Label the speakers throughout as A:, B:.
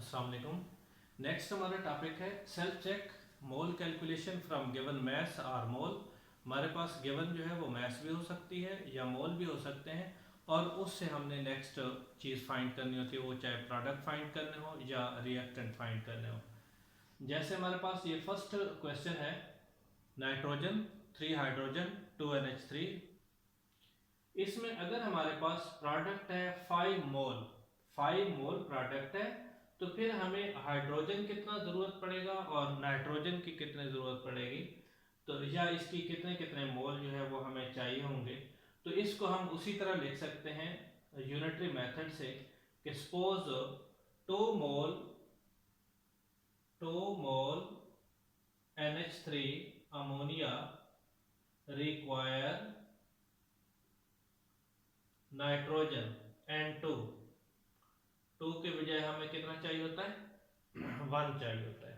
A: अस्सलाम वालेकुम। नेक्स्ट हमारा टॉपिक है self check mole calculation from given mass और मोल। हमारे पास गिवन जो है वो मैस भी हो सकती है या मोल भी हो सकते हैं, और उससे हमने नेक्स्ट चीज़ फाइंड करनी होती है, वो चाहे प्रोडक्ट फाइंड करने हो या रिएक्टेंट फाइंड करने हो। जैसे हमारे पास ये फर्स्ट क्वेश्चन है, नाइट्रोजन 3 हाइड्रोजन 2NH3। इसमें अगर हमारे पास प्रोडक्ट है 5 मोल प्रोडक्ट है, तो फिर हमें हाइड्रोजन कितना ज़रूरत पड़ेगा और नाइट्रोजन की कितनी ज़रूरत पड़ेगी, तो या इसकी कितने कितने मोल जो है वो हमें चाहिए होंगे। तो इसको हम उसी तरह लिख सकते हैं यूनिटरी मेथड से कि suppose 2 mole NH3 ammonia require nitrogen N2 के बजाय हमें कितना चाहिए होता है, 1 चाहिए होता है।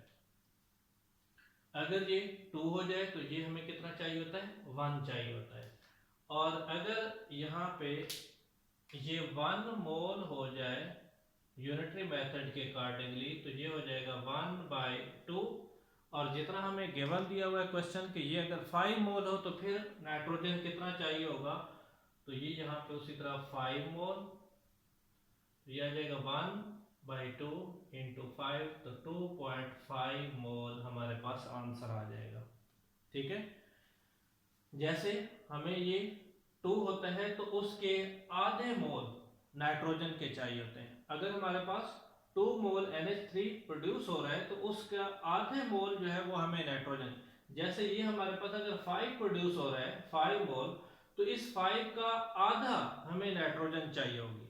A: अगर ये 2 हो जाए तो ये हमें कितना चाहिए होता है, 1 चाहिए होता है। और अगर यहाँ पे ये 1 मोल हो जाए यूनिटरी मेथड के अकॉर्डिंगली, तो ये हो जाएगा 1/2। और जितना हमें गिवन दिया हुआ है क्वेश्चन कि ये अगर 5 मोल हो तो फिर नाइट्रोजन कितना चाहिए होगा, तो ये यहाँ पे उसी तरह 5 मोल, ये आ जाएगा 1/2 इंटू 5, तो 2.5 मोल हमारे पास आंसर आ जाएगा। ठीक है, जैसे हमें ये 2 होता है तो उसके आधे मोल नाइट्रोजन के चाहिए होते हैं। अगर हमारे पास 2 मोल NH3 प्रोड्यूस हो रहा है तो उसका आधे मोल जो है वो हमें नाइट्रोजन, जैसे ये हमारे पास अगर 5 प्रोड्यूस हो रहा है 5 मोल, तो इस 5 का आधा हमें नाइट्रोजन चाहिए होगी,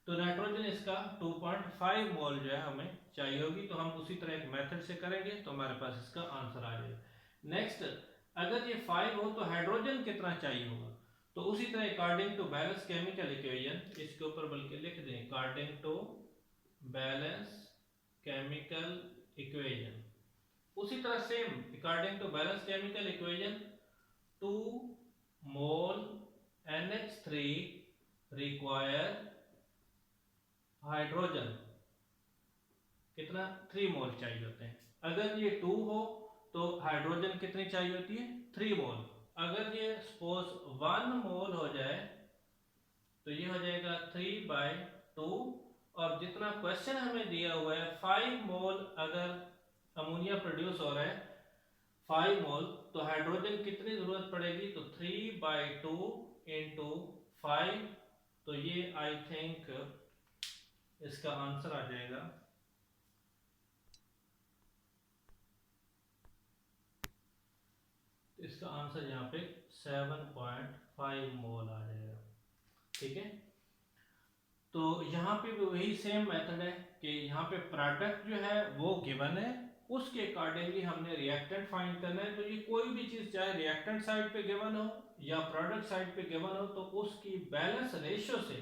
A: तो नाइट्रोजन इसका 2.5 मोल जो है हमें चाहिए होगी। तो हम उसी तरह एक मेथड से करेंगे तो हमारे पास इसका आंसर आ जाएगा। नेक्स्ट, अगर ये 5 हो तो हाइड्रोजन कितना चाहिए होगा, तो उसी तरह according to balance chemical equation, इसके ऊपर बल्कि लिख दें according to balance chemical equation, उसी तरह same according to balance chemical equation 2 mole NH3 require hydrogen कितना 3 मोल चाहिए होते हैं। अगर ये 2 हो तो हाइड्रोजन कितनी चाहिए होती है, 3 मोल। अगर ये सपोज 1 मोल हो जाए तो ये हो जाएगा 3/2। और जितना क्वेश्चन हमें दिया हुआ है 5 मोल अगर अमोनिया प्रोड्यूस हो रहा है 5 मोल, तो हाइड्रोजन कितनी जरूरत पड़ेगी, तो 3/2 इंटू 5, तो ये आई थिंक इसका आंसर आ जाएगा इसका आंसर यहाँ पे 7.5 मोल आ जाएगा। ठीक है, तो यहाँ पे भी वही सेम मेथड है कि यहाँ पे प्रोडक्ट जो है वो गिवन है, उसके अकॉर्डिंगली हमने रिएक्टेंट फाइंड करना है। तो ये कोई भी चीज चाहे रिएक्टेंट साइड पे गिवन हो या प्रोडक्ट साइड पे गिवन हो, तो उसकी बैलेंस रेशियो से,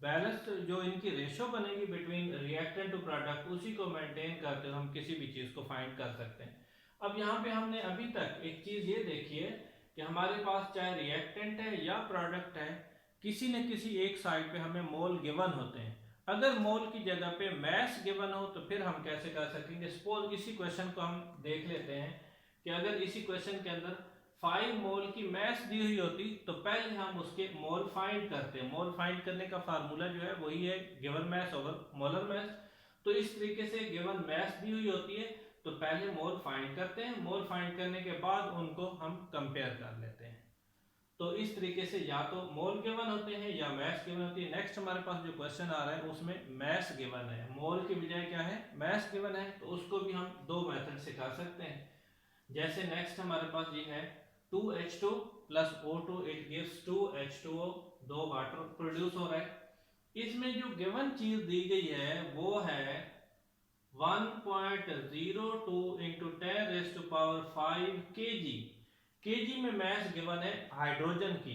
A: बैलेंस जो इनकी रेशियो बनेगी बिटवीन रिएक्टेंट टू प्रोडक्ट, उसी को मेंटेन करते हुए हम किसी भी चीज को फाइंड कर सकते हैं। अब यहाँ पे हमने अभी तक एक चीज ये देखी है कि हमारे पास चाहे रिएक्टेंट है या प्रोडक्ट है, किसी न किसी एक साइड पे हमें मोल गिवन होते हैं। अगर मोल की जगह पे मैस गिवन हो तो फिर हम कैसे कर सकेंगे। सपोज इसी क्वेश्चन को हम देख लेते हैं कि अगर इसी क्वेश्चन के अंदर 5 मोल की मैस दी हुई होती तो पहले हम उसके मोल फाइंड करते हैं। मोल फाइंड करने का फार्मूला जो है वही है given mass over molar mass. तो इस तरीके से गिवन मैस दी हुई होती है तो पहले मोल फाइंड करते हैं, मोल फाइंड करने के बाद उनको हम कंपेयर कर लेते हैं। तो इस तरीके से या तो मोल गिवन होते हैं या मैस गिवन होती है। नेक्स्ट हमारे पास जो क्वेश्चन आ रहा है उसमें मैस गिवन है, मोल की बजाय क्या है, मैस गिवन है। तो उसको भी हम दो मेथड से कर सकते हैं। जैसे नेक्स्ट हमारे पास ये है 2H2 plus O2 it gives 2H2O, 2 water produce हो रहा है। इसमें जो गिवन चीज दी गई है वो है 1.02 इंटू 10⁵ kg। केजी में मैस गिवन है हाइड्रोजन की।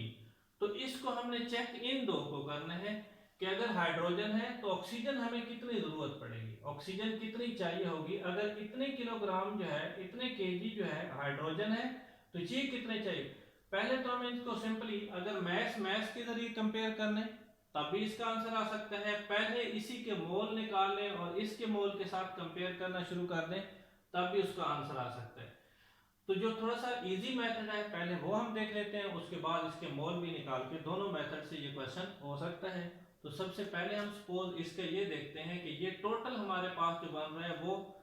A: तो इसको हमने चेक इन दो को करना है कि अगर हाइड्रोजन है तो ऑक्सीजन हमें कितनी जरूरत पड़ेगी, ऑक्सीजन कितनी चाहिए होगी। अगर इतने किलोग्राम जो है, इतने केजी जो है हाइड्रोजन है, तो ये कितने चाहिए। पहले तो हमें इसको सिंपली अगर मैस मैस के जरिए कंपेयर करना है तब भी इसका आंसर आ सकता है। पहले इसी के मोल निकाल लें और इसके मोल के साथ कंपेयर करना शुरू कर दें, तब भी उसका आंसर आ सकता है। तो जो थोड़ा सा इजी मेथड है पहले वो हम देख लेते हैं, उसके बाद इसके मोल भी निकाल के दोनों मेथड से ये क्वेश्चन हो सकता है। तो सबसे पहले हम सपोज इसके ये देखते हैं कि ये टोटल हमारे पास जो बन रहा है वो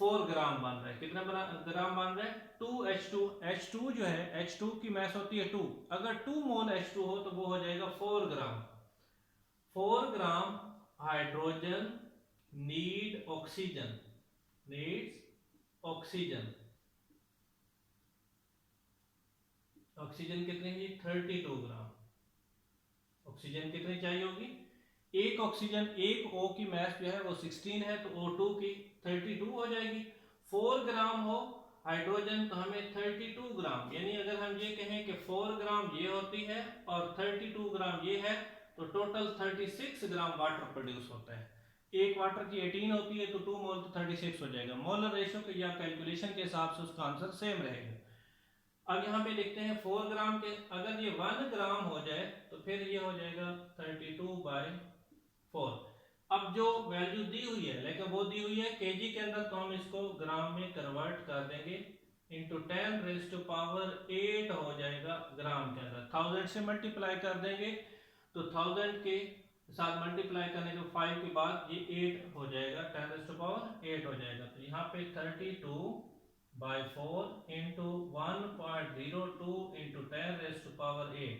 A: 4 ग्राम बन रहा है। कितना ग्राम बन रहा है? 2H2। H2 जो है, H2 की मास होती है 2। अगर 2 मोल H2 हो तो वो हो जाएगा 4 ग्राम। 4 gram hydrogen need oxygen, needs oxygen. Oxygen कितनी है? 32 ग्राम। ऑक्सीजन कितनी चाहिए होगी? एक ऑक्सीजन, एक O की मास जो है वो 16 है, तो O2 की 32 हो जाएगी। 4 ग्राम हो हाइड्रोजन तो हमें 32 ग्राम, यानी अगर हम ये कहें कि 4 ग्राम ये होती है और 32 ग्राम ये है, तो टोटल 36 ग्राम वाटर प्रोड्यूस होता है। एक वाटर की 18 होती है तो 2 मोल तो 36 हो जाएगा। मोलर रेशियो के या कैलकुलेशन के हिसाब से उसका आंसर सेम रहेगा। अब यहाँ पे लिखते हैं 4 ग्राम के, अगर ये 1 ग्राम हो जाए तो फिर ये हो जाएगा 32/4। अब जो वैल्यू दी हुई है, लेकिन वो दी हुई है केजी के अंदर, तो हम इसको ग्राम में कन्वर्ट कर देंगे, इंटू 10⁸ हो जाएगा ग्राम के अंदर। 1000 से मल्टीप्लाई कर देंगे तो 1000 के साथ मल्टीप्लाई करने के 5 के बाद ये 8 हो जाएगा, 10⁸ हो जाएगा। तो यहाँ पे 32/4 इंटू 1.02 इंटू 10⁸,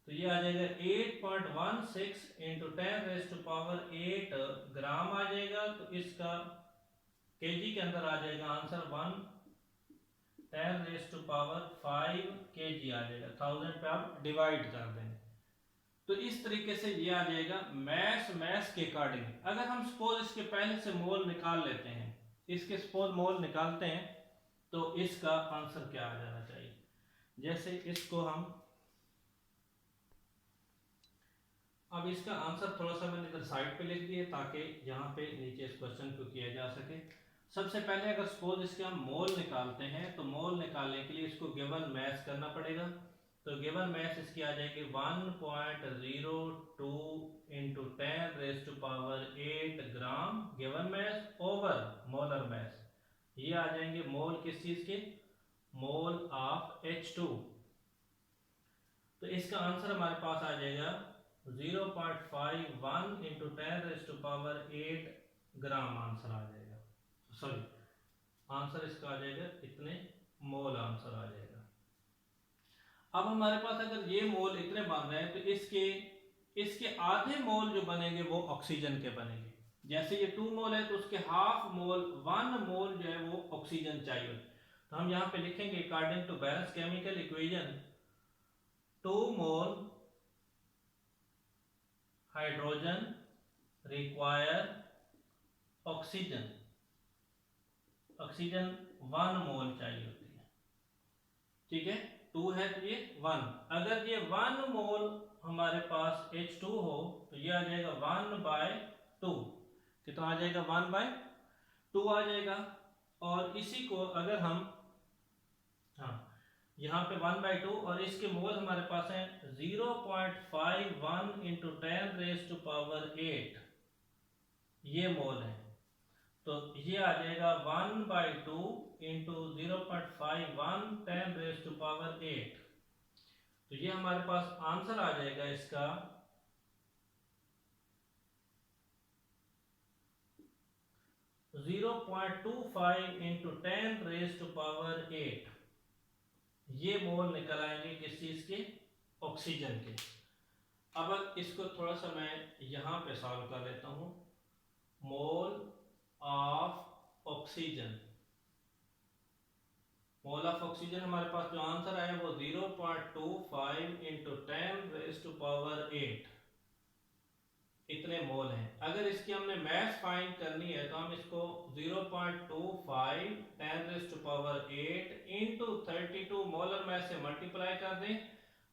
A: तो ये आ जाएगा 8.16 इंटू 10⁸ ग्राम आ जाएगा। तो इसका केजी के अंदर आ जाएगा आंसर 10⁵ केजी आ जाएगा। 1000 पे आप डिवाइड कर देंगे तो इस तरीके से ये आ जाएगा मैस के अकॉर्डिंग। अगर हम सपोज इसके पहले से मोल निकाल लेते हैं, इसके सपोज मोल निकालते हैं, तो इसका आंसर क्या आ जाना चाहिए? जैसे इसको हम, अब इसका आंसर थोड़ा सा मैंने इधर साइड पे लिख दिया ताकि यहाँ पे नीचे इस क्वेश्चन को किया जा सके। सबसे पहले अगर सपोज इसके हम मोल निकालते हैं, तो मोल निकालने के लिए इसको गिवन मैस करना पड़ेगा। तो गिवन मैस इसकी आ जाएगी 1.02 into 10⁸ gram given mass over molar mass. ये आ जाएंगे मोल किस चीज के? Mole of H2। तो इसका आंसर हमारे पास आ जाएगा 0.51 इंटू 10⁸ ग्राम आंसर आ जाएगा। सॉरी, आंसर इसका आ जाएगा इतने मोल आंसर आ जाएगा। अब हमारे पास अगर ये मोल इतने बन रहे हैं तो इसके आधे मोल जो बनेंगे वो ऑक्सीजन के बनेंगे। जैसे ये 2 मोल है तो उसके हाफ मोल, 1 मोल जो है वो ऑक्सीजन चाहिए। तो हम यहाँ पे लिखेंगे according to balance chemical equation 2 mole hydrogen require oxygen, oxygen 1 mole चाहिए होती है। ठीक है, 2 है तो ये 1। अगर ये 1 मोल हमारे पास H2 हो तो ये आ जाएगा 1/2। कितना आ जाएगा? 1/2 आ जाएगा। और इसी को अगर हम, हाँ, यहाँ पे 1/2 और इसके मोल हमारे पास है 0.51 इंटू 10⁸, ये मोल है। तो ये आ जाएगा 1/2 इंटू 0.51 10⁸। तो ये हमारे पास आंसर आ जाएगा इसका 0.25 इंटू 10⁸। ये मोल निकल आएंगे किस चीज के? ऑक्सीजन के। अब इसको थोड़ा सा मैं यहां पे सॉल्व कर लेता हूं। Mole of oxygen, mole of oxygen हमारे पास जो आंसर आया वो 0.25 इंटू 10⁸ इतने मोल हैं। अगर इसकी हमने मैस फाइंड करनी है तो हम इसको 0.25 10⁸ इंटू 32 मोलर मैस से मल्टीप्लाई कर दें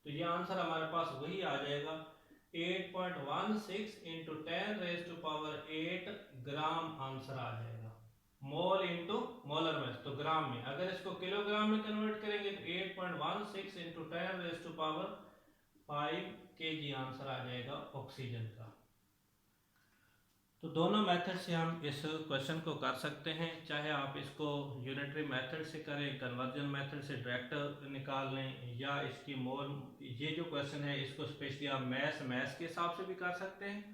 A: तो ये आंसर हमारे पास वही आ जाएगा 8.16 इंटू 10⁸ ग्राम आंसर आ जाएगा। मोल इंटू मोलर मैस, तो ग्राम में। अगर इसको किलोग्राम में कन्वर्ट करेंगे तो 8.16 इंटू 10⁸ 5 kg आंसर आ जाएगा ऑक्सीजन का। तो दोनों मेथड से हम इस क्वेश्चन को कर सकते हैं, चाहे आप इसको यूनिटरी मेथड से करें, कन्वर्जन मेथड से डायरेक्ट निकाल लें, या इसकी मोल, ये जो क्वेश्चन है इसको स्पेशली आप मैथ्स के हिसाब से भी कर सकते हैं,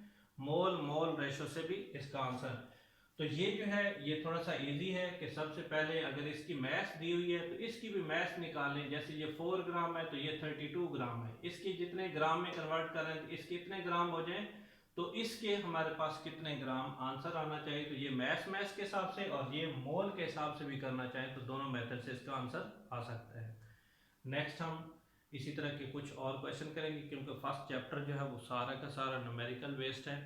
A: मोल मोल रेशो से भी इसका आंसर। तो ये जो है ये थोड़ा सा इजी है कि सबसे पहले अगर इसकी मैथ दी हुई है तो इसकी भी मैथ निकाल लें। जैसे ये 4 ग्राम है तो ये 32 ग्राम है, इसकी जितने ग्राम में कन्वर्ट करें तो इसके इतने ग्राम हो जाएं, तो इसके हमारे पास कितने ग्राम आंसर आना चाहिए। तो ये मैथ्स के हिसाब से और ये मोल के हिसाब से भी करना चाहें तो दोनों मेथड से इसका आंसर आ सकता है। नेक्स्ट हम इसी तरह के कुछ और क्वेश्चन करेंगे, क्योंकि फर्स्ट चैप्टर जो है वो सारा का सारा न्यूमेरिकल बेस्ड है।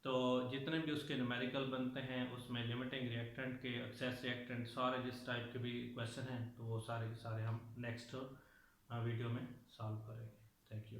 A: तो जितने भी उसके न्यूमेरिकल बनते हैं उसमें लिमिटिंग रिएक्टेंट के, एक्सेस रिएक्टेंट, सारे जिस टाइप के भी क्वेश्चन हैं तो वो सारे के सारे हम नेक्स्ट वीडियो में सॉल्व करेंगे। Thank you.